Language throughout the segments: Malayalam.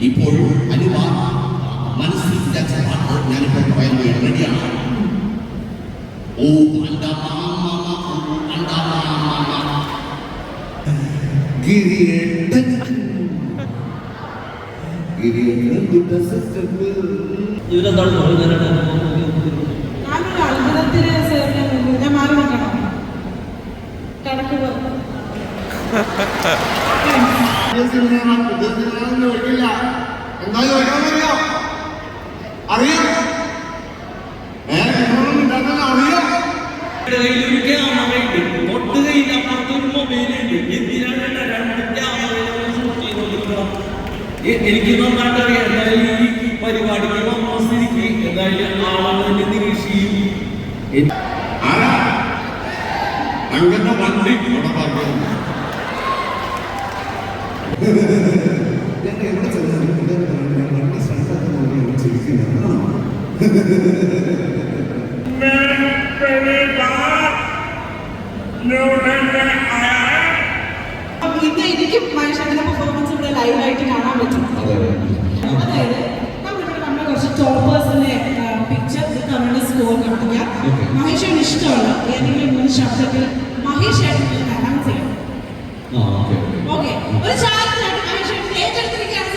ഇപ്പോഴും അനുവാദ മനസ്സിൽ വിചാരിച്ച പാട്ട് ഞാനിപ്പോൾ പറയാൻ വേണ്ടി റെഡിയാണ്. ഓ ഇവരെന്താണ് അത്ഭുതത്തിന് ഞാൻ മാറി നിൽക്കണം. കണക്ക് അറിയാം എനിക്ക് നന്നായിട്ട് അറിയാം. എന്തായാലും ഈ പരിപാടിക്ക് വന്ന സ്ഥിതിക്ക് എന്തായാലും ആളുകളെ നിരീക്ഷിക്കും. അങ്ങനെ വണ്ടി ഇവിടെ പറഞ്ഞു ഇന്ന് എനിക്കും മനുഷ്യന്റെ പെർഫോമൻസ് ഇവിടെ ലൈവായിട്ട് കാണാൻ പറ്റും. അതായത് നമ്മളിവിടെ നമ്മുടെ കുറച്ച് ടോപ്പേഴ്സിന്റെ പിക്ചർ അവരുടെ സ്കോർ കാണിക്കാം. മഹേഷിന് ഇഷ്ടമുള്ള ഏതെങ്കിലും 3 ശബ്ദത്തിൽ മഹേഷ് അനൗൺസ് ചെയ്യാം. ഓക്കെ, ഒരു ചാലഞ്ച് ആയിട്ട് മഹേഷ് ഏറ്റെടുത്തിരിക്കുകയാണ്.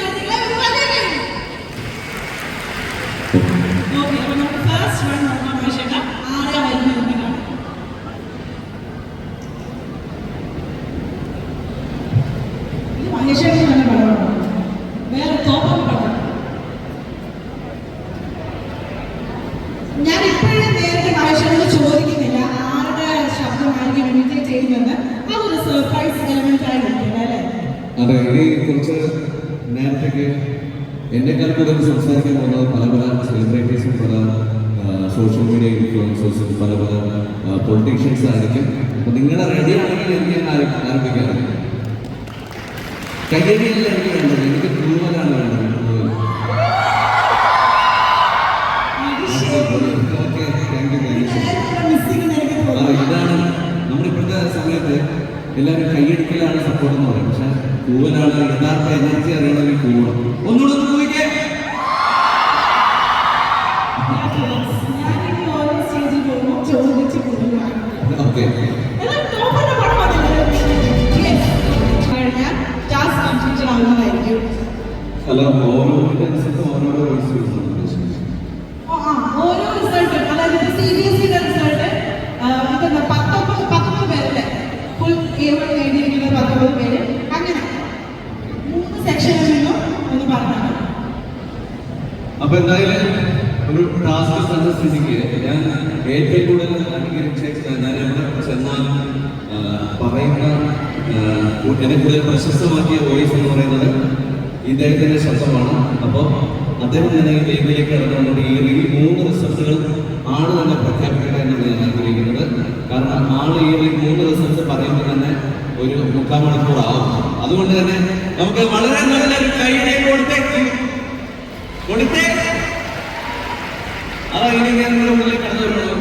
ഓക്കെ, അപ്പൊ നമുക്ക് ഫസ്റ്റ് വൺ നോക്കാം. മഹേഷ് ആരെയാ വരുന്നത് കാണാം. മഹേഷ് തന്നെ പടമാണ്, വേറെ തോപ്പം പടം. ഞാൻ ഇപ്പോഴും നേരത്തെ മഹേഷിനോട് ചോദിക്കുന്നില്ല ആരുടെ ശബ്ദമായിരിക്കും ഇമിറ്റേറ്റ് ചെയ്യുന്നത്. അതൊരു സർപ്രൈസ് എലമെന്റ് ആയിരിക്കും അല്ലേ? അതെ, ഇനി കുറച്ച് നേരത്തേക്ക് എന്നെക്കാൾ കൂടുതൽ സംസാരിക്കാൻ പോകുന്നത് പല പല സെലിബ്രിറ്റീസും പല സോഷ്യൽ മീഡിയ ഇൻഫ്ലുവൻസേഴ്സും പല പല പൊളിറ്റീഷ്യൻസ് ആയിരിക്കും. അപ്പോൾ നിങ്ങളുടെ റെഡി ആണെങ്കിൽ എനിക്ക് ഞാൻ ആരംഭിക്കാറ്. കയ്യടിയല്ല എനിക്ക് വേണ്ടത്, എനിക്ക് തൂവലാണ് വേണ്ടത്. ഇതാണ് നമ്മളിപ്പോഴത്തെ സമയത്ത് എല്ലാവരും കൈയടിക്കലാണ് സപ്പോർട്ട് എന്ന് പറയും. പക്ഷെ കൂവലാണ് യഥാർത്ഥ എനർജി അറിയണമെങ്കിൽ കൂവണം. ഒന്നുകൂടെ കൂവിക്കേ. ഓക്കെ, അല്ല ഓരോ ഓരോ റിസൾട്ട്, അതായത് CBSE റിസൾട്ട് 19 പേരല്ലേ ഫുൾ A1 നേടിയിരിക്കുന്നത് 19 പേര്. അങ്ങനെ 3 സെക്ഷനിൽ നിന്നും ഒന്ന് പറഞ്ഞാണ്. അപ്പൊ എന്തായാലും ഒരു ടാസ്ക് തന്ന സ്ഥിതിക്ക് ഞാൻ ഏറ്റവും കൂടുതൽ അംഗീകരിച്ച ഞാൻ എവിടെ ചെന്നാലും പറയുന്ന എന്നെ കൂടുതൽ പ്രശസ്തമാക്കിയ വോയിസ് എന്ന് പറയുന്നത് ഇദ്ദേഹത്തിന്റെ ശബ്ദമാണ്. അപ്പോൾ അദ്ദേഹം തന്നെ ഈ വേദിയിലേക്ക് ഇറങ്ങുന്നുണ്ട്. ഈ 3 റിസൾട്ടുകൾ ആണ് തന്നെ പ്രഖ്യാപിക്കട്ടെ എന്നാണ് ഞാൻ ആഗ്രഹിക്കുന്നത്. കാരണം ആള് ഈ 3 റിസൾട്ട് പറയുമ്പോൾ തന്നെ ഒരു 3/4 മണിക്കൂർ ആവും. അതുകൊണ്ട് തന്നെ നമുക്ക് വളരെ നല്ലൊരു കൈയ്യടി കൊടുത്തേ. അതാ ഇനി ഞാൻ നിങ്ങളുടെ ഉള്ളിൽ കടന്നു വരുള്ളൂ.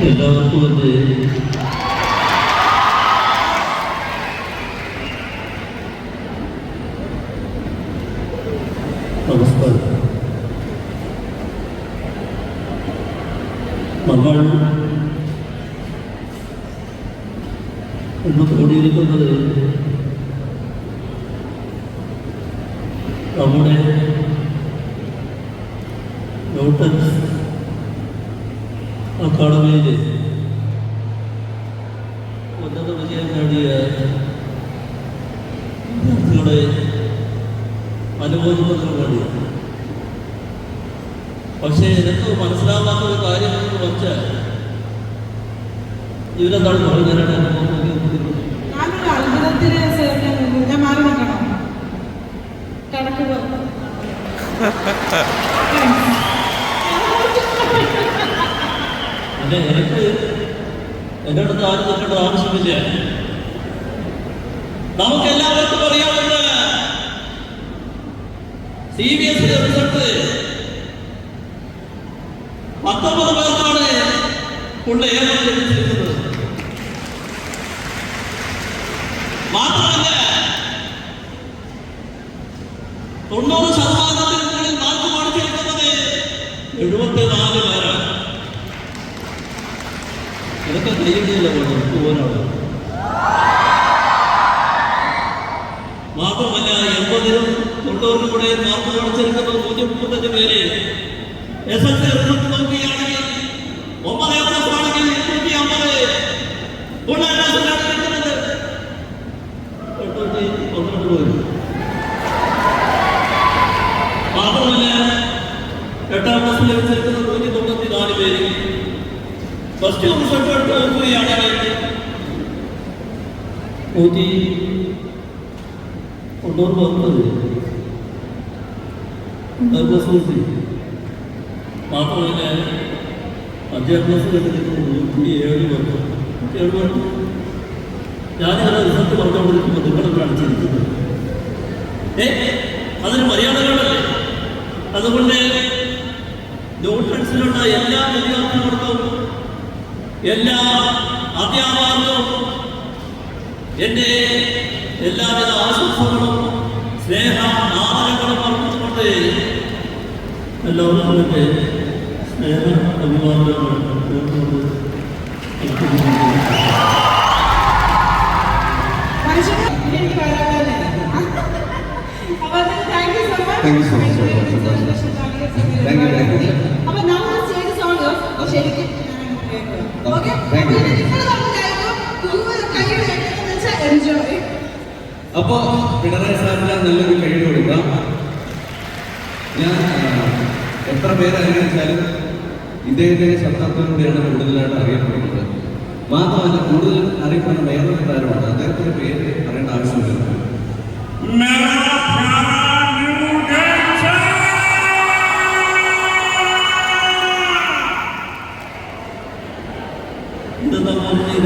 എല്ലാവർക്കും എൻ്റെ നമസ്കാരം. നമ്മൾ ഇന്ന് കൂടിയിരിക്കുന്നത് നമ്മുടെ ന്യൂട്ടൻസ് അക്കാഡമിയിൽ ഉന്നത വിജയം നേടിയ വിദ്യാർത്ഥികളെ അനുമോദിക്കുന്നതിന് വേണ്ടിയാണ്. പക്ഷേ എനിക്ക് മനസ്സിലാവാത്ത ഒരു കാര്യം എന്ന് വെച്ചാൽ ഇവരെന്താണ് പറഞ്ഞാലാണ് അത്ഭുതത്തിന് ഞാൻ മാറി നിൽക്കണം. കണക്ക് അല്ലെ എനിക്ക് എൻ്റെ അടുത്ത് ആരും നിൽക്കേണ്ട ആവശ്യമില്ല. നമുക്കെല്ലാവർക്കും അറിയാവുന്ന CBSE റിസൾട്ട് 19 പേർക്കാണ് ഉള്ള ഏവരും ലഭിച്ചിരിക്കുന്നത്. മാത്രമല്ല 90% മുകളിൽ മാർക്ക് മേടിച്ചിരിക്കുന്നത് 74 പേരാണ്. ഇതൊക്കെ കൈയടിയല്ല പോരാണ്. മാത്രമല്ല 80-നും 90-നും കൂടെ മാർക്ക് മേടിച്ചിരിക്കുന്നത് 135 പേര്. SSLC റിസൾട്ട് നോക്കുകയാണെങ്കിൽ 9 ആണെങ്കിൽ 250, 1 ക്ലാസ്സിലാണ് കിട്ടുന്നത് 812 പേര്. മാത്രമല്ല 8ാം ക്ലാസ്സിൽ ലഭിച്ചിരിക്കുന്നത് 194 പേര്. പ്ലസ് ടു റിസൾട്ട് എടുത്ത് നോക്കുകയാണെങ്കിൽ 190 മാത്രമല്ല 5ാം ക്ലാസ്സിൽ ലഭിച്ചിരിക്കുന്നത് 107 പേർക്ക്. ഞാനിങ്ങനെ റിസൾട്ട് പറഞ്ഞുകൊണ്ടിരിക്കുമ്പോൾ നിങ്ങളെ കാണിച്ചിരിക്കുന്നത് അതിന് മര്യാദകളല്ലേ. അതുകൊണ്ട് നോട്ട്സിലുള്ള എല്ലാ വിദ്യാർത്ഥികൾക്കും എല്ലാ അധ്യാപകർക്കും എൻ്റെ എല്ലാവിധ ആശംസകളും സ്നേഹ ആദരങ്ങളും അർപ്പിച്ചുകൊണ്ട് എല്ലാവർക്കും എൻ്റെ സ്നേഹ അഭിവാദനങ്ങൾ Thank you so much. Thank you. അപ്പോൾ നമ്മൾ ചെയ്ത സോങ് ശരിക്കും ഓക്കെ എൻജോയ്. അപ്പോ പിണറായി സാറിന് നല്ലൊരു കഴിവ് കൊടുക്കാം. ഞാൻ എത്ര പേരാണെന്ന് വെച്ചാലും ഇദ്ദേഹത്തിന്റെ ശബ്ദത്തിലൂടെയാണ് കൂടുതലായിട്ട് അറിയപ്പെടുന്നത്. മാത്രമല്ല കൂടുതൽ അറിയപ്പെടുന്ന വേറൊരു താരമാണ്. അദ്ദേഹത്തിന്റെ പേര് പറയേണ്ട ആവശ്യമില്ല. എന്റെ മനസ്സിൽ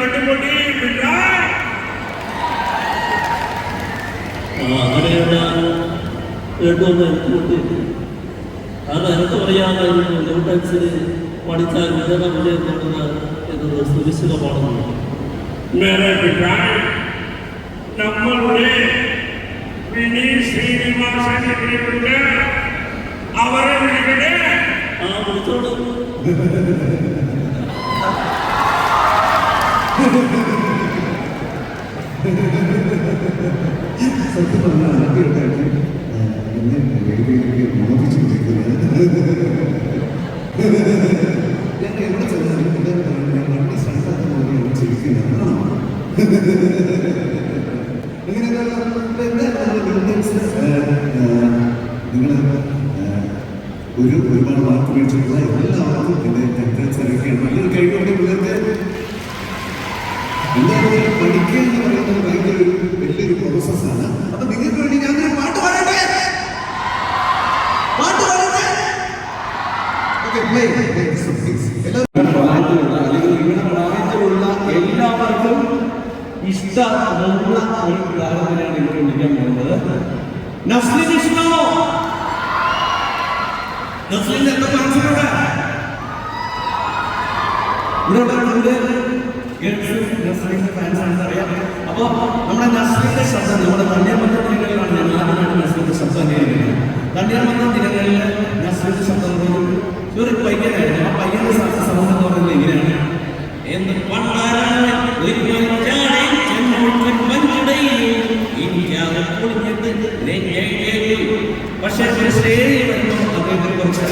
അടിപൊളി അങ്ങനെയുള്ള കേട്ടുകൊണ്ട് അത് എനിക്ക് പറയാനായിരുന്നു. ന്യൂട്ടൻസിന് പഠിച്ചാൽ ഉന്നത വിജയം നേടുക എന്നത് സുനിശ്ചിതമാണെന്ന്. നമ്മളുടെ വിനീത് ശ്രീനിവാസന്റെ അവരെ വിളിക്കട്ടെ. വിളിച്ചോളൂ. സത്യം പറഞ്ഞാൽ ആദ്യമായിട്ടാണ് എന്നെ വേദിയിലേക്ക് മോദിച്ചിരിക്കുന്നത്. ഞാൻ എവിടെ ചെന്നാലും എല്ലാവരും പറയുന്നത് ഞാൻ വണ്ടി സ്ഥലത്താത്ത പോലെയാണ് ചിരിക്കുന്നത്. നിങ്ങൾ ഒരുപാട് മാർക്ക് മേടിച്ചിട്ടുള്ള എല്ലാവർക്കും എൻ്റെ കൺഗ്രാറ്റ്സ് അറിയിക്കുകയാണ്. നല്ലൊരു കഴിവുണ്ട് പിള്ളേർക്ക്. എന്തായാലും പഠിക്കുക എന്ന് പറയുന്നത് ഭയങ്കര ഒരു വലിയൊരു പ്രോസസ്സാണ്. അപ്പൊ നിങ്ങൾക്ക് വേണ്ടി ഞാൻ പാട്ട് പാടട്ടെ. എല്ലാവർക്കും ഇഷ്ടമുള്ള ഒരു താരത്തിനാണ് ഇവിടെ വിളിക്കാൻ പോകുന്നത്. നസ്ലിൻ ഇഷ്ടമോ? നസ്ലിന്റെ എന്താ മനസ്സിലൂടെ ഇവിടെ നസ്ലിന്റെ ഫാൻസ് ആണെന്ന് അറിയാം. അപ്പോൾ നമ്മുടെ നസ്ലിന്റെ ശബ്ദം നമ്മുടെ തണ്ണീർമത്തം ദിനങ്ങളിലാണ് ഞാൻ ആദ്യമായിട്ട് നസ്ലിന്റെ ശബ്ദം കേൾക്കുന്നത്. തണ്ണീർമത്തം ദിനങ്ങളിൽ നസ്ലിന്റെ ശബ്ദം ഒരു പയ്യനായിരുന്നു. ആ പയ്യന്റെ സൗണ്ട് എന്ന് പറയുന്നത് ഇങ്ങനെയാണ്. പക്ഷേ സ്റ്റേജിൽ വരുമ്പോൾ അദ്ദേഹത്തിന് കുറച്ച്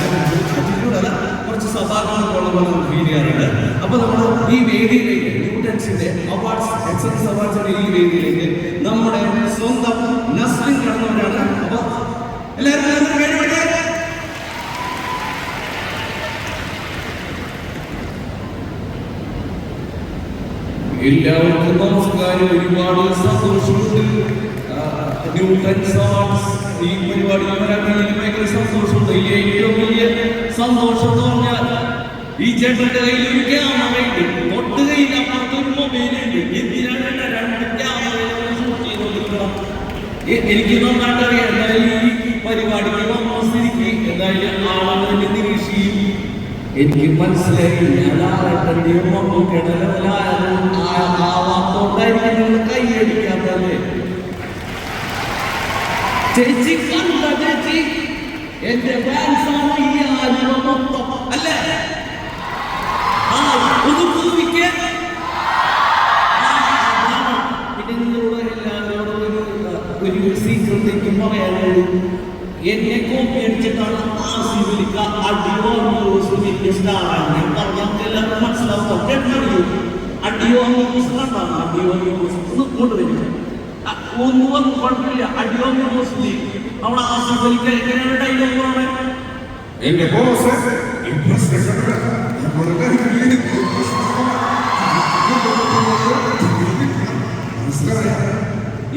ആറ്റിറ്റ്യൂഡല്ല, കുറച്ച് സ്വഭാവങ്ങൾ ഫീൽ ചെയ്യാറുണ്ട്. അപ്പോൾ നമ്മൾ ഈ വേദിയിലേക്ക് ന്യൂട്ടൻസിന്റെ അവാർഡ്സ്, എക്സലൻസ് അവാർഡ്സിന്റെ ഈ വേദിയിലേക്ക് നമ്മുടെ സ്വന്തം നസ്ലിൻ എല്ലാവർക്കും നമസ്കാരം. ഒരുപാട് സന്തോഷമുണ്ട്. ന്യൂട്രൻസ് അവാർഡ്സ് ഈ പരിപാടിയിൽ വരാൻ കഴിഞ്ഞാൽ ഭയങ്കര സന്തോഷമുണ്ട്. ഏറ്റവും വലിയ സന്തോഷം എന്ന് പറഞ്ഞാൽ ഈ ചേട്ടന്റെ കയ്യിൽ ഒരു ക്യാമറയുണ്ട്, തൊട്ട് കയ്യിൽ അപ്പുറത്തൊരു മൊബൈലുണ്ട്. എന്തിനാണ് രണ്ട് ക്യാമറ ഷൂട്ട് ചെയ്തോണ്ടിരിക്കണം? എനിക്ക് നന്നായിട്ട് അറിയാം. എന്തായാലും ഈ പരിപാടിക്ക് വന്ന സ്ഥിതിക്ക് എന്തായാലും ആളുകൾ നിരീക്ഷിക്കും. എനിക്ക് മനസ്സിലായി ഞാൻ ആളെത്തന്നെയും മമ്മൂക്കയുടെ ആവാത്തോണ്ടായിരിക്കും നിങ്ങൾ കൈയടിക്കാത്തല്ലേ. ചേച്ചി കണ്ട ചേച്ചി എന്റെ ഫാൻസാണ് ഈ ആലുവ മൊത്തം അല്ലേ? ഒന്ന് പൂവിക്ക്. പിന്നെ നിങ്ങളോട് എല്ലാവരോടും ഒരു സീക്രട്ട് എനിക്ക് പറയാനുള്ളൂ. എന്നെ കോപ്പി അടിച്ചിട്ടാണ് ആസിഫലിക്ക അടിയോ വലിയ സ്റ്റാറാണ്. ഞാൻ പറഞ്ഞാൽ എല്ലാവർക്കും മനസ്സിലാവും. അടിയോ സ്റ്റാറാണ്. അടിയോ ഒന്ന് കൊണ്ടുവരും ഒന്നും വന്നു കുഴപ്പമില്ല. അടിയോ മുസ്ലിം അവിടെ ആസിഫലിക്ക എങ്ങനെയാണ് ഡയലോഗ് പറയുന്നത്? എന്റെ ബോസ്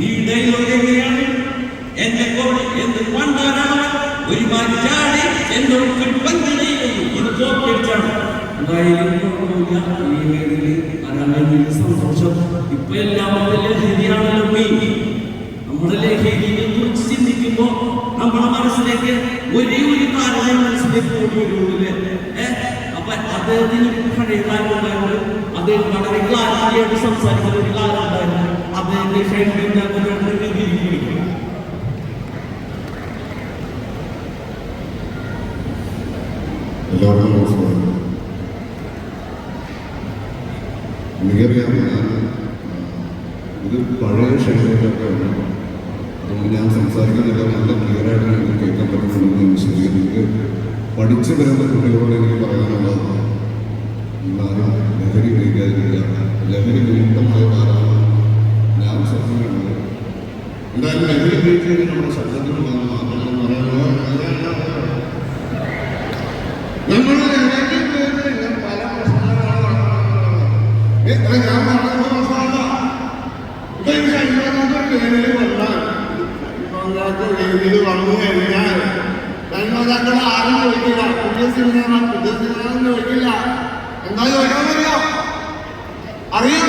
ഈ ഡയലോഗ് എങ്ങനെയാണ്? എന്റെ കോടി എന്ത് പണ്ടാണ് ഒരു മാറ്റാടി എന്തൊക്കെ ഇത് കോപ്പിയടിച്ചാണ്. ഈ മേഖലയിൽ സന്തോഷം. ഇപ്പൊ എല്ലാവരുടെ ലഹരിയാണല്ലോ മെയിൻ. നമ്മുടെ ലഹരിയെ കുറിച്ച് ചിന്തിക്കുമ്പോ നമ്മുടെ മനസ്സിലേക്ക് ഒരേ ഒരു കാര്യം മനസ്സിലേക്ക് ഓടിവരുള്ളൂ. അപ്പൊ അദ്ദേഹത്തിന് പഴയ കാലം ഉണ്ടായിരുന്നു. അദ്ദേഹം വളരെ ക്ലാരിറ്റിയായിട്ട് സംസാരിക്കുന്ന ഒരു കാലം ഉണ്ടായിരുന്നു. അദ്ദേഹത്തെ രീതിയിൽ എല്ലാവർക്കും നമസ്കാരം. എനിക്കറിയാം ഇത് പഴയ ക്ഷേത്രങ്ങളൊക്കെ ഉണ്ട്. അതുകൊണ്ട് ഞാൻ സംസാരിക്കുന്നില്ല, നല്ല ക്ലിയറായിട്ട് എനിക്ക് കേൾക്കാൻ പറ്റുന്നുണ്ടെന്ന് ശരി. എനിക്ക് പഠിച്ചു വരുന്ന കുട്ടികളോട് എനിക്ക് പറയാനുള്ളത് എന്നാലും ലഹരി ഉപയോഗിക്കാതിരിക്കുക. ലഹരി വിമുക്തമായ കാലമാണ് ഞാൻ ശ്രദ്ധിക്കുന്നത്. എന്തായാലും ലഹരി ഉപയോഗിച്ച് കഴിഞ്ഞാൽ നമ്മുടെ ശബ്ദത്തിന് മാത്രമെന്ന് പറയാനുള്ളത് നമ്മൾ പല പ്രശ്നങ്ങളാണ്. ഞാൻ പറഞ്ഞ പ്രശ്നമല്ല. ഇത് വന്നു കഴിഞ്ഞാൽ കൈമാതാക്കൾ ആരും ചോദിക്കില്ല. പുതിയ സിനിമ ചോദിക്കില്ല. എന്താ ചോദിക്കാന്നറിയോ? അറിയാം.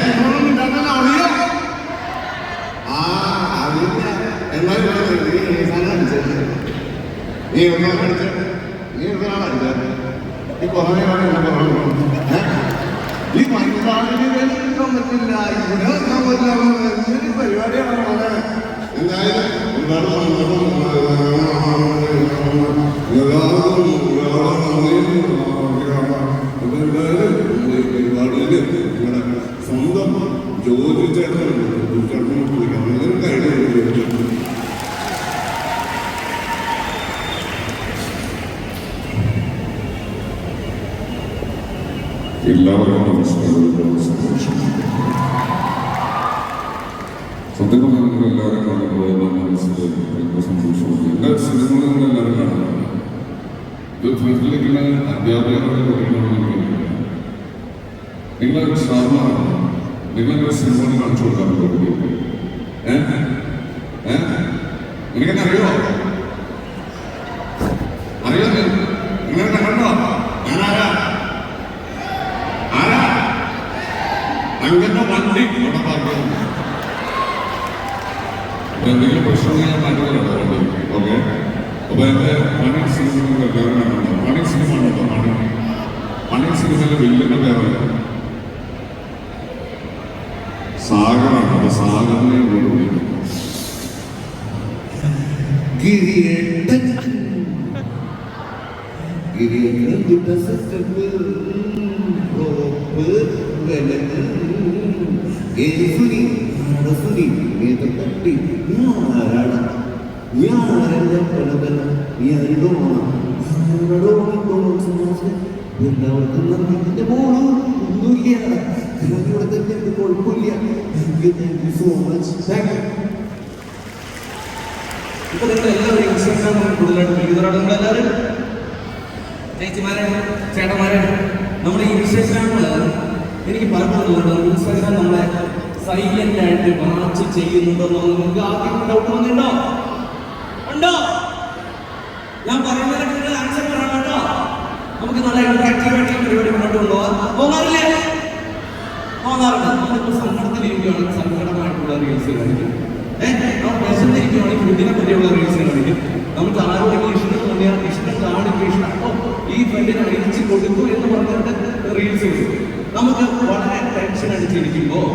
നിങ്ങളൊന്നും ഉണ്ടാക്കാൻ അറിയാം. അറിയില്ല. എന്നാലും നീ ഒന്നാണ് അടിച്ചത്. നീ ഒന്നാണ് അടിച്ചത്. ഈ കുറവാണ് എന്നെ പറഞ്ഞു. ഈ മഞ്ഞാളിന് കേൾക്കാൻ പറ്റില്ല, ഇവിടെ വെക്കാൻ പറ്റില്ല. പരിപാടിയാണ് പോലെ. എന്തായാലും പരിപാടിയിൽ നിങ്ങളുടെ സ്വന്തം ജോലി ചേട്ടനുണ്ട്. എല്ലാവർക്കും നമസ്കാരം. സത്യം പറഞ്ഞാൽ നിങ്ങൾ എല്ലാവരും കാണുമ്പോൾ എൻ്റെ മനസ്സിൽ ഭയങ്കര സന്തോഷമുണ്ട്. എല്ലാ സിനിമകളും നിങ്ങൾ എല്ലാവരും കാണുന്നുണ്ട്. ഇത് വീട്ടിലേക്കുള്ള അധ്യാപകരുടെ കുട്ടികളാണ്. നിങ്ങളൊരു സാധാരണ നിങ്ങളൊരു സിനിമകൾ കാണിച്ചു കൊടുക്കാൻ പറ്റും. നിനക്കെന്നെ അറിയോ? അറിയാം. നിങ്ങളെ കണ്ടോ? ഞാനാരാ? അങ്ങനത്തെ വണ്ടി ഇവിടെ പറഞ്ഞു. എന്തെങ്കിലും പ്രശ്നം ഞാൻ മാറ്റുന്നുണ്ടോ വണ്ടി? ഓക്കെ. അപ്പൊ എന്റെ മണി സിനിമ എല്ലാവരും മണി സിനിമ ഉണ്ടോ? മണി സിനിമയിലെ വില്ലിന്റെ പേര് സാഗറാണ്. അപ്പൊ സാഗറിനെ ഇപ്പൊ നിങ്ങൾ എല്ലാവരും ഇൻസ്റ്റാഗ്രാമിൽ കൂടുതലായിട്ട് വിളിക്കുന്നവരാണ് നിങ്ങളെല്ലാവരും. ചേച്ചിമാരെ ചേട്ടന്മാരെ നമ്മുടെ ഇൻസ്റ്റാഗ്രാമിൽ എനിക്ക് പലപ്പോഴും ഇൻസ്റ്റാഗ്രാം നമ്മളെ സൈലന്റ് ആയിട്ട് വാച്ച് ചെയ്യുന്നുണ്ടോ നിങ്ങൾക്ക് ആദ്യം ഡൗട്ട് വന്നിട്ടുണ്ടോ? ഉണ്ടോ? ഞാൻ പറയുന്നതിനൊക്കെ ആൻസർ പറയണം കേട്ടോ. നമുക്ക് നല്ല ഇന്ററാക്റ്റീവായിട്ട് പരിപാടി മുന്നോട്ട് കൊണ്ടുപോകാൻ തോന്നാറില്ലേ? തോന്നാറുണ്ട്. നമ്മളിപ്പോൾ സങ്കടത്തിലിരിക്കുകയാണ്, സങ്കടമായിട്ടുള്ള റീൽസ് കാണിക്കും. നമ്മൾ വിശന്നിരിക്കുകയാണെങ്കിൽ ഫുഡിനെ പറ്റിയുള്ള റീൽസ് കാണിക്കും. നമുക്ക് ആരോടെങ്കിലും ഇഷ്ടം തോന്നിയാൽ ഇഷ്ടം കാണിക്കും, ഇഷ്ടം ഈ ഫ്രണ്ടിനെ അടിച്ച് കൊടുക്കും എന്ന് പറഞ്ഞിട്ട് റീൽസ് വരും. നമുക്ക് വളരെ ടെൻഷൻ അടിച്ചിരിക്കുമ്പോൾ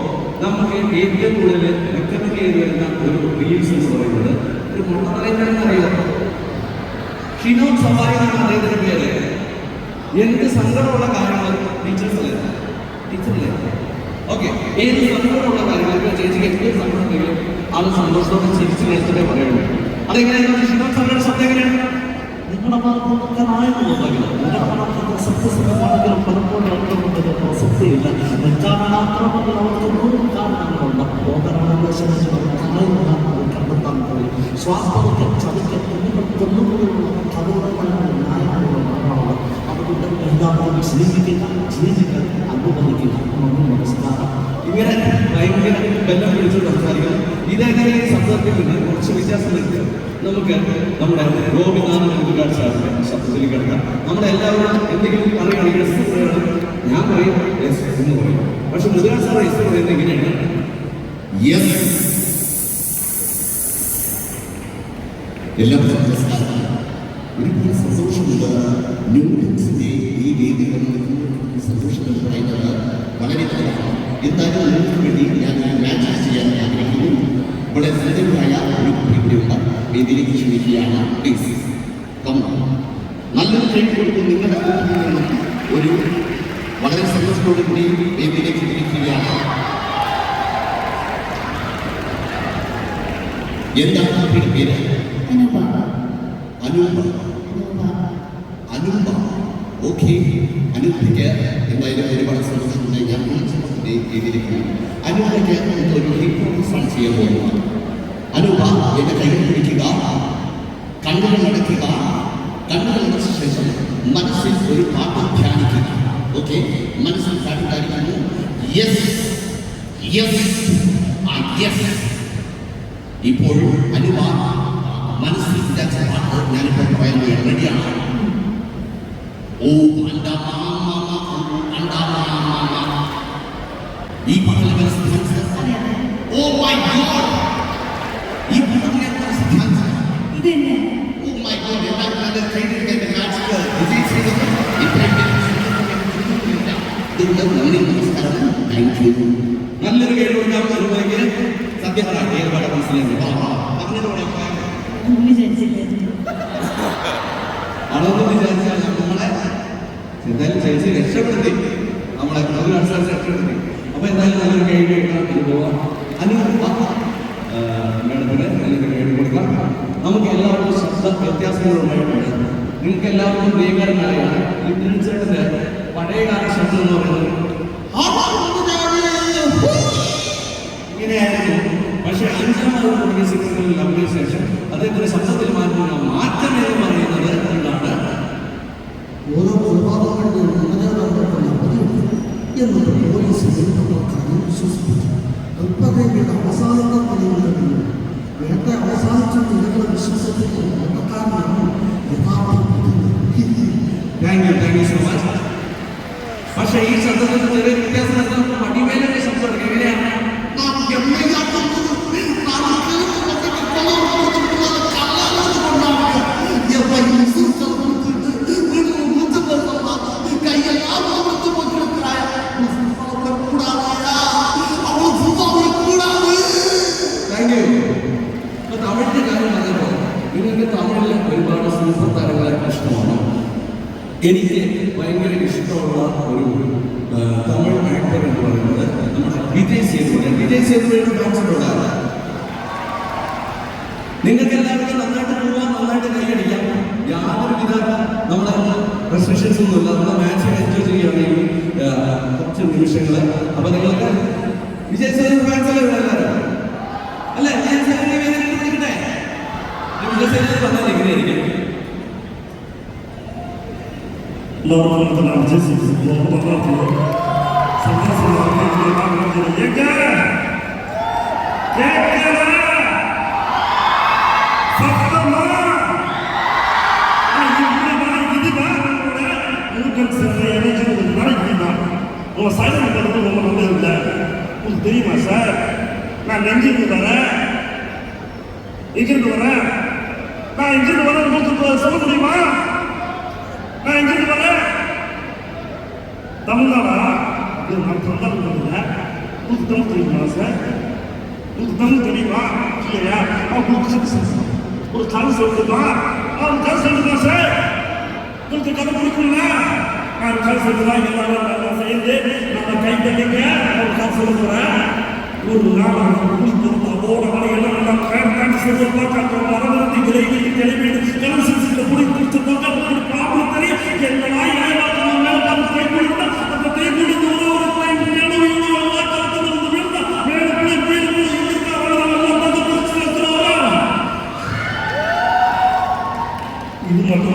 നമുക്ക് ഏറ്റവും കൂടുതൽ റെക്കമെൻഡ് ചെയ്ത് വരുന്ന ഒരു റീൽസ് എന്ന് പറയുന്നത് ഒരു മുള്ള പറയുന്നതെന്ന് അറിയാം. ഷിനോദ് സഫാരി എന്നാണ് അദ്ദേഹത്തിന്റെ പേര്. എന്ത് സങ്കടമുള്ള കാര്യങ്ങൾ ടീച്ചേഴ്സല്ലേ ഓക്കെ, ഏത് സങ്കടമുള്ള കാര്യങ്ങൾ ചേച്ചിക്ക് എന്ത് സങ്കടം ഉണ്ടെങ്കിലും അത് സന്തോഷത്തോടെ ചിരിച്ചു നേരത്തെ പറയുള്ളൂ. അതെങ്ങനെയാണ് ഷിനോദ് സഫാരിയുടെ ശബ്ദം എങ്ങനെയാണ്? നിങ്ങളുടെ ഭാഗത്തൊക്കെ നായകമാണെങ്കിലും നിങ്ങളുടെ ഭാഗത്തൊക്കെ സത്യസന്ധമാണെങ്കിലും പലപ്പോഴും അവർക്കൊന്നും പ്രസക്തിയില്ല. നിൽക്കാനാക്രമത്തിൽ അവർക്ക് 100 കാരണങ്ങളുണ്ട്. പോകാനുള്ള കണ്ടെത്താൻ പോയി സ്വാസ്ഥ്യത്തെ ചതിക്ക് കൊന്നുപോലുള്ള കഥകളാണ് നായകങ്ങളുള്ളത്. അതുകൊണ്ട് എല്ലാവരും ജീവിക്കുക അനുവദിക്കുക. നമസ്കാരം. ഇങ്ങനെ ഭയങ്കര ബന്ധം പിടിച്ച് സംസാരിക്കണം. ഇതെങ്ങനെ ഈ ശബ്ദത്തിൽ നിന്ന് കുറച്ച് വ്യത്യാസം വരുത്തുക. നമുക്ക് നമ്മുടെ ഗോപിനാഥൻ മുരുകാട് സാറിന്റെ ശബ്ദത്തിൽ കിടക്കാം. നമ്മളെല്ലാവരും എന്തെങ്കിലും പറയുകയാണെങ്കിൽ എസ് പറയണം. ഞാൻ പറയും എസ് എന്ന് പറയും. പക്ഷെ മുരുകാട് സാർ എസ് പറയുന്നത് എങ്ങനെയാണ്? യെസ്. എല്ലാവർക്കും നമസ്കാരം. ഒരുപാട് സന്തോഷമുണ്ട്. ന്യൂഡൻസിന്റെ ഈ വേദി സന്തോഷം എന്ന് പറയുന്നത് വളരെ വലുതാണ്. എന്തായാലും നിങ്ങൾക്ക് വേണ്ടി ഞാൻ മാച്ച് ചെയ്യാൻ ആഗ്രഹിക്കുന്നു. വളരെ സുന്ദരമായ ഒരു കുട്ടിയുണ്ട്. വേദിയിലേക്ക് ക്ഷണിക്കുകയാണ്. Please come. നല്ലൊരു കൈ കൊടുക്കും. നിങ്ങളുടെ ഒരു വളരെ സന്തോഷത്തോടു കൂടി വേദിയിലേക്ക് ക്ഷണിക്കുകയാണ്. എന്താണ് കുട്ടിയുടെ പേര്? അനൂപ. ഓക്കെ, അനൂപയ്ക്ക് എന്തായാലും ഒരുപാട് സന്തോഷമുണ്ട്. ഞാൻ വേദിയിലേക്ക് അനൂപയ്ക്ക് ഒരു ഹിപ്പ് സോങ് ചെയ്യാൻ പോകുന്നു. അനൂപ എന്റെ കൈകൾ പിടിക്കുക, കണ്ണുകൾ അടയ്ക്കുക. കണ്ണുകൾ അടച്ച ശേഷം മനസ്സിൽ ഒരു പാട്ട് ധ്യാനിക്കുക. ഓക്കെ, മനസ്സിൽ പാട്ട് ധ്യാനിക്കുന്നു. Yes yes yes. ഇപ്പോൾ അനൂപ മനസ്സിൽ വിചാരിച്ച പാട്ട് ഞാനിപ്പോൾ പറയാൻ റെഡിയാണ്. ഓ ഈ പാട്ടിലെ മനസ്സിൽ ഓ മൈ ഗോഡ്, ഈ പാട്ടിലെ മനസ്സിൽ ഓ മൈ ഗോഡ്. എല്ലാവരും ട്രെയിനിന്റെ മാച്ച് നമസ്കാരം. Thank you. നല്ലൊരു കേൾവി ഒരുപാട് സത്യം പറയാം. ഏർപ്പാട് മനസ്സിലായി അതൊന്നും വിചാരിച്ചാൽ നമ്മളെ എന്തായാലും ചേച്ചി രക്ഷപ്പെടുത്തി. നമ്മളെ രക്ഷപ്പെടുത്തി. അപ്പൊ എന്തായാലും നല്ലൊരു കേൾവി കേൾക്കാം. ഇത് പോവാം. മേഡത്തിന് നല്ലൊരു കേൾവി കൊടുക്കാം. നമുക്ക് എല്ലാവർക്കും ശബ്ദ വ്യത്യാസങ്ങളുണ്ടായിട്ടുണ്ട്. നിങ്ങൾക്ക് എല്ലാവർക്കും പ്രിയങ്കരനായ ചേട്ടന്റെ പഴയകാല ശബ്ദം എന്ന് പറയുന്നത് ഇങ്ങനെയായിരുന്നു. പക്ഷെ 5ാമത് തുടങ്ങിയ സിനിമകളിൽ അഭിനയ ശേഷം അദ്ദേഹത്തിന്റെ ശബ്ദത്തിൽ മാറ്റുന്ന മാറ്റം എന്ന് പറയുന്നത് എന്താണ്? ഓരോ കൊലപാതകങ്ങളുടെയും എന്നത് പോലീസ് വിശ്വസിപ്പിച്ചു. കൽപ്പതയുടെ അവസാനത്തെ നിലവിലെത്തി വേട്ട അവസാനിച്ച നിലകളെ വിശ്വസിക്കുന്ന വേട്ടക്കാരനാണ് യഥാർത്ഥ. Thank you so much. പക്ഷെ ഈ ശബ്ദത്തിൽ ചെറിയ വ്യത്യാസം മടിമേലൊരു ശബ്ദം എങ്ങനെയാണ്? തമിഴിന്റെ കാര്യം പറഞ്ഞപ്പോൾ നിങ്ങൾക്ക് തമിഴിൽ ഒരുപാട് സൂപ്പർ താരങ്ങളെ ഇഷ്ടമാണ്. എനിക്ക് ഭയങ്കര ഇഷ്ടമുള്ള ഒരു തമിഴ് ആക്ടർ എന്ന് പറയുന്നത് നമ്മുടെ വിജയ് സേതുപതിയുടെ ഫാൻസിലുണ്ടാകും. നിങ്ങൾക്ക് എല്ലാവർക്കും നന്നായിട്ട് പോകാം, നന്നായിട്ട് കൈയടിക്കാം. യാതൊരുവിധ നമ്മളെ റെസ്ട്രിക്ഷൻസ് ഒന്നുമില്ല. നമ്മളെ മാച്ച് എൻജോയ് ചെയ്യുകയാണെങ്കിൽ കുറച്ച് നിമിഷങ്ങൾ. അപ്പൊ നിങ്ങൾക്ക് വിജയ് സേതുപതി ഫാൻസ് അല്ലേ എല്ലാവരും അല്ലേ? വിജയ് സേതുപതി വിളിക്കട്ടെ. വിജയ് സേതുപതി പറഞ്ഞാൽ എങ്ങനെയായിരിക്കും? എല്ലാവർക്കും சந்தோஷம் எங்க கேட்கல சத்தமா இதுதான் ஊக்கம் சிறந்த இணைச்சிருந்ததுனால இதுதான் உங்க சைலண்ட் பண்ணுறது ரொம்ப நல்லது இல்லை உங்களுக்கு தெரியுமா சார் நான் எங்கிருந்து வரேன் எங்கிருந்து வரேன் நான் எங்கிருந்து வரேன் உங்களுக்கு சொல்ல முடியுமா நான் எங்கிருந்து வரேன் தமிழ்நாடா இது நான் தமிழ் உங்களுக்கு தமிழ் தெரியுமா சார் உங்களுக்கு தமிழ் தெரியுமா இல்லையா உங்களுக்கு ஒரு கதை சொல்லுமா ஒரு கதை சொல்லுமா சார் உங்களுக்கு கதை பிடிக்கும்ல நான் கதை சொல்லுவேன் எல்லாரும் நல்லா சேர்ந்து நம்ம கை தட்டிங்க ஒரு கதை சொல்ல போறேன் ஒரு நாள் அதோட வழியெல்லாம் நல்லா கேட்டு சொல்லுவாங்க மரபு கிளம்பி கிளம்பி கலந்து புடி கொடுத்துருக்காங்க ப்ராப்ளம் தெரியும் என்ன வாய் கை கொடுத்தா அந்த கை கொடுத்து ஒரு இது மட்டும்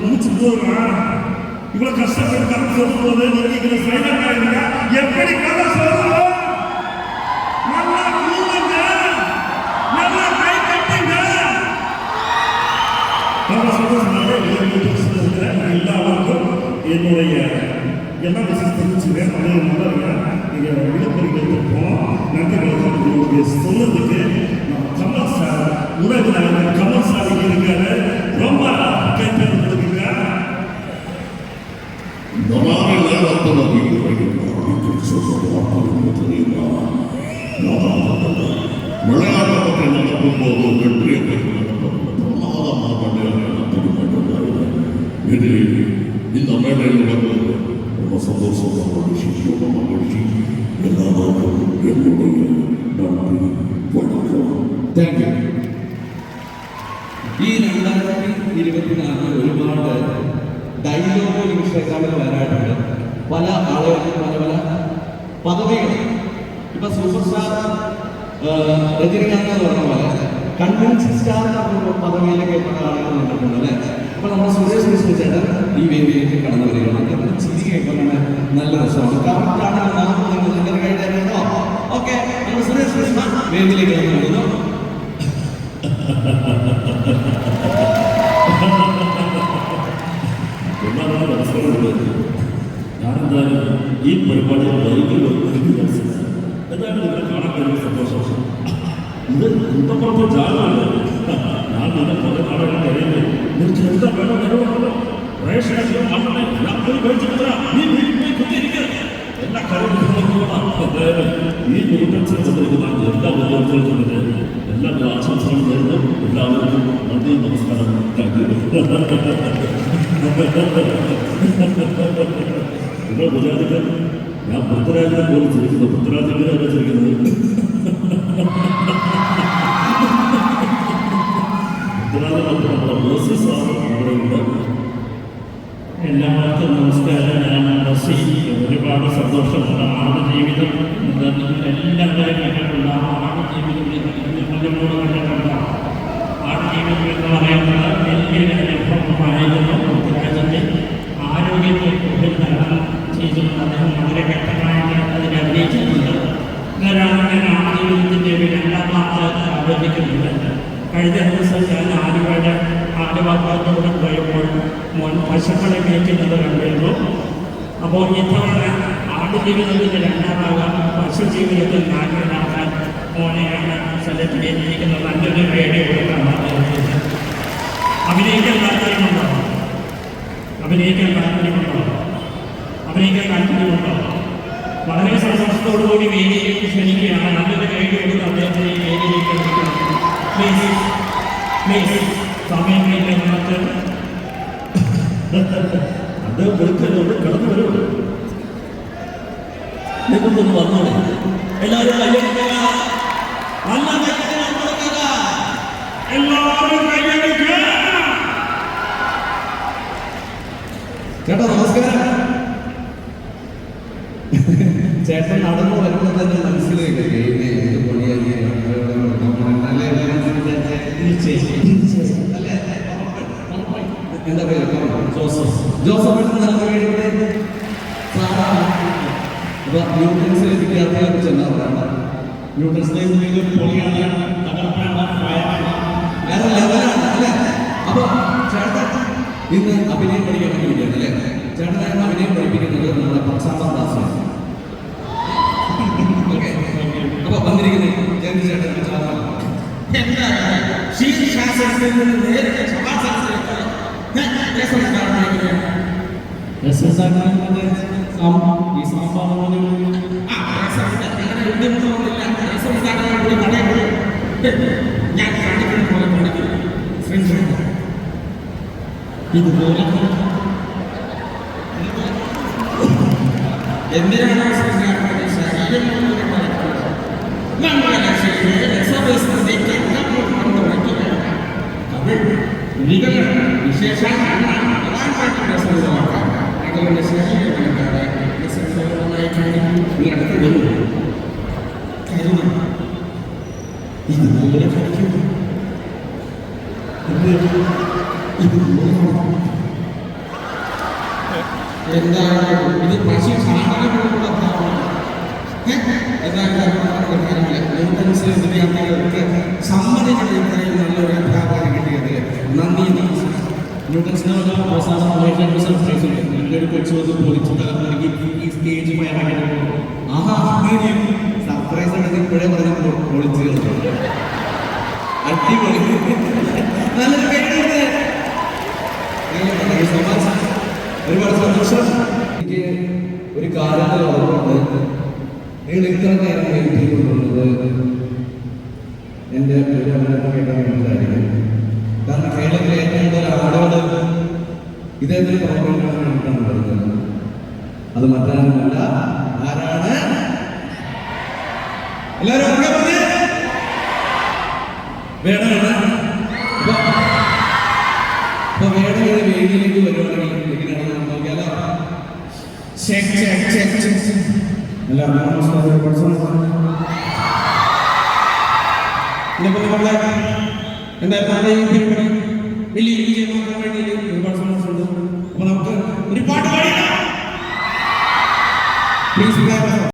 மூச்சு போடுறான் இவ்வளவு கஷ்டப்பட்டு கதை சொல்லும் போது நீங்க சைலண்ட் ஆயிருங்க எப்படி கதை சொல்றோம் நல்லா கூடுங்க நல்லா கை கட்டுங்க நம்ம சொல்றது எல்லாருக்கும் என்னுடைய எல்லா விஷயம் தெரிஞ்சுக்கிறேன் அதே மாதிரி நீங்கள் விழுப்புரம் எடுத்துப்போம் நன்றி சொன்னதுக்கு கமல் சார் உலகில் கமல் சார் இருக்காரு ரொம்ப கேட்டு கொடுக்குங்க விளையாட்டு பற்றி நடக்கும் போது வெற்றியை இது இந்த மேடையில் வந்து ரொம்ப சந்தோஷமான விஷயம் மகிழ்ச்சி எல்லாருக்கும் என்னுடைய நன்றி வணக்கம். Thank you. ഈ 2024 ഒരുപാട് ഡയലോഗ് ഇൻസ്റ്റാഗ്രാമിൽ വരാറുണ്ട്. പല ആളുകൾക്കും പല പല പദവികൾ. ഇപ്പൊ സൂപ്പർ സ്റ്റാർ രജനികാന്ത് എന്ന് പറഞ്ഞ പോലെ കൺവിൻസിംഗ് സ്റ്റാർ എന്ന പദവിയിലേക്ക് പല ആളുകൾ വന്നിട്ടുണ്ട് അല്ലേ. അപ്പൊ നമ്മുടെ സുരേഷ് കൃഷ്ണ ചേട്ടൻ ഈ വേദിയിലേക്ക് കടന്നു വരികയാണ്. ചിരി കേൾക്കാൻ നല്ല രസമാണ്. കറക്റ്റാണ് നിങ്ങളുടെ കൈയിട്ടോ. ഓക്കെ, നമ്മുടെ സുരേഷ് കൃഷ്ണ വേദിയിലേക്ക് കടന്നു വരുന്നു. ഞാനെന്തായാലും ഈ പരിപാടിയിൽ വൈകിൽ എന്തായാലും നിങ്ങളെ കാണാൻ കഴിയുന്ന സന്തോഷം. ഇത് കുന്തപ്പുറത്തെ ജാലമല്ല. ഞാൻ നിന്നെ പോലെ കാണാൻ കഴിയുന്നത് നിനക്ക് എന്താ വേണം നിലവാണല്ലോ. റേഷനൊക്കെ വന്നേ ഞാൻ പോയി മേടിച്ചിട്ടില്ല. നീ വീട്ടിൽ പോയി കുത്തിയിരിക്കുക. എല്ലാ കാര്യങ്ങളും ഈ ന്യൂട്രൻസിരിക്കുന്ന എല്ലാ ഉദ്യോഗസ്ഥർക്കും എല്ലാ ആശംസകളും നേരുന്നു. എല്ലാവർക്കും നന്ദി, നമസ്കാരം. നിങ്ങൾ ഗുജറാത്തിക്ക് ഞാൻ പൃഥ്വിരാജിനെ പോലും ചിരിക്കുന്നു. പൃഥ്വിരാജിനെ ചിരിക്കുന്നത് പൃഥ്വിരാജ് നമ്മുടെ ബോസ് സാർ അവിടെ ഉണ്ട്. എല്ലാവർക്കും നമസ്കാരം. ഞാൻ ബസി. ഒരുപാട് സന്തോഷമുള്ള ആടുജീവിതം എല്ലാവരും കണ്ടിട്ടുള്ള ആടുജീവിതം കൊല്ലമൂട് കണ്ടിട്ടുള്ള ആടുജീവിതം എന്ന് പറയുന്നത് വലിയൊരു അനുഭവമായിരുന്നു. പൃഥ്വിരാജിൻ്റെ ആരോഗ്യത്തെ കൂടുതൽ തരണം ചെയ്തിട്ടുണ്ട്. അദ്ദേഹം വളരെ വ്യക്തമായിട്ട് അതിൽ അഭിനയിച്ചിട്ടുണ്ട്. ഇവരാണ് ഞാൻ ആടുജീവിതത്തിൻ്റെ ഒരു രണ്ടാം ഭാഗത്ത് ആലോചിക്കുന്നുണ്ട്. കഴിഞ്ഞ ദിവസം ഞാൻ ആലുവാത്തോട് പോയപ്പോൾ മോൻ പശുക്കളെ മേയ്ക്കുന്നത് കണ്ടിരുന്നു. അപ്പോൾ ഇത്തവണ ആടുജീവിതത്തിൻ്റെ രണ്ടാം ഭാഗം പശു ജീവിതത്തിൽ നായകനാക്കാൻ മോനെയാണ് സെലക്ട് നല്ലൊരു റേഡിയോ കൊടുക്കാൻ ആഗ്രഹിച്ചത്. അഭിനയിക്കാൻ താല്പര്യമുണ്ടോ? വളരെ സന്തോഷത്തോടുകൂടി വേദിയിലേക്ക് ക്ഷണിക്കുകയാണ്. നല്ലൊരു റേഡിയോ കൊടുത്ത് അദ്ദേഹത്തിന് ഈ വേദിയിലേക്ക് ക്ഷണിക്കുന്നത്. പ്ലീസ് സമയമില്ല. നമുക്ക് അത് വിളിക്കലോട് കടന്നു വരുള്ളൂ. നിങ്ങൾക്കൊന്ന് വന്നോളെ. എല്ലാവരും കൈയടിക്കുക. നല്ല കൈയടിക്കുക. എല്ലാവരും കൈയടിക്കുക. ചേട്ടാ നമസ്കാരം. ചേട്ടൻ നടന്നു വരുമ്പോൾ തന്നെ മനസ്സിലേക്ക് എന്താ പേര്? ജോസഫ്. വിദ്യാർത്ഥികൾക്ക് ചെന്നാൽ ന്യൂട്രൻസിലെ പൊളിയാണ്, തകർപ്പാണ്, ഭയമാണ്. വേറെ ലെവലാണ് അല്ലേ? അപ്പൊ ചേട്ടൻ ഇന്ന് അഭിനയം പഠിക്കാൻ വേണ്ടിയിട്ടാണ് അല്ലേ? ചേട്ടനെ അഭിനയം പഠിപ്പിക്കുന്നത് നമ്മുടെ 10ാം ക്ലാസ്സിലാണ്. അപ്പൊ വന്നിരിക്കുന്നത് ചേട്ടൻ ഈ സാമ്പാർ ഞാൻ കാണിക്കുന്ന പോലെ കാണിക്കുന്നു. ഇതുപോലെ എന്തിനാണോ ശരീരം വിശേഷം അതുകൊണ്ട് ശരീരം അടുത്ത് വരും കരുണ ഇതുപോലെ കളിക്കുന്നു. എന്താണ് ഇത് പശു ചാണകമുള്ള ഭാവമാണ്. ന്യൂട്ടൻസിലെ വിദ്യാർത്ഥികൾക്ക് സമ്മതിക്കുന്ന ഇത്രയും നല്ലൊരു അധ്യാപകനെ കിട്ടിയത് നന്ദി. ന്യൂട്ടൻസിനുള്ള അവസാനം സർപ്രൈസ് ഉണ്ട്. നല്ലൊരു കൊച്ചു വന്ന് പൊളിച്ചു തലമുറയ്ക്ക് ഈ സ്റ്റേജ് ഭയങ്കര സർപ്രൈസ് ഉണ്ടെങ്കിൽ ഇപ്പോഴേ പറഞ്ഞു പൊളിച്ച് അടിപൊളി. നല്ലൊരു പേര്. ഒരുപാട് സന്തോഷം. എനിക്ക് ഒരു കാലത്തിൽ ഓർമ്മയുണ്ട്, നിങ്ങൾ ഇത്ര നേരം വെയിറ്റ് ചെയ്തുകൊണ്ടുള്ളത് എൻ്റെ ഒരു അഭിനയം കേട്ടാൻ വേണ്ടിയിട്ടായിരിക്കും. കാരണം കേരളത്തിലെ ഏറ്റവും കൂടുതൽ ആളുകൾ ഇതേപോലെ പ്രോഗ്രാം വേണ്ടിയിട്ടാണ് വരുന്നത്. അത് മറ്റാരുമല്ല, ആരാണ്? എല്ലാവരും ഒക്കെ പറഞ്ഞ് വേണമാണ്. അപ്പൊ വേണം ഒരു വേദിയിലേക്ക് വരുവാണെങ്കിൽ എങ്ങനെയാണ് നോക്കിയാലോ? എല്ലാവർക്കും നമസ്കാരം. നമ്മളെ എന്താ ഈ പരിപാടി വലിയ വിജയം നോക്കാൻ വേണ്ടി ഒരുപാട് സന്തോഷമുണ്ട്. അപ്പൊ നമുക്ക് ഒരു പാട്ട് പാടിക്കാം. പ്ലീസ്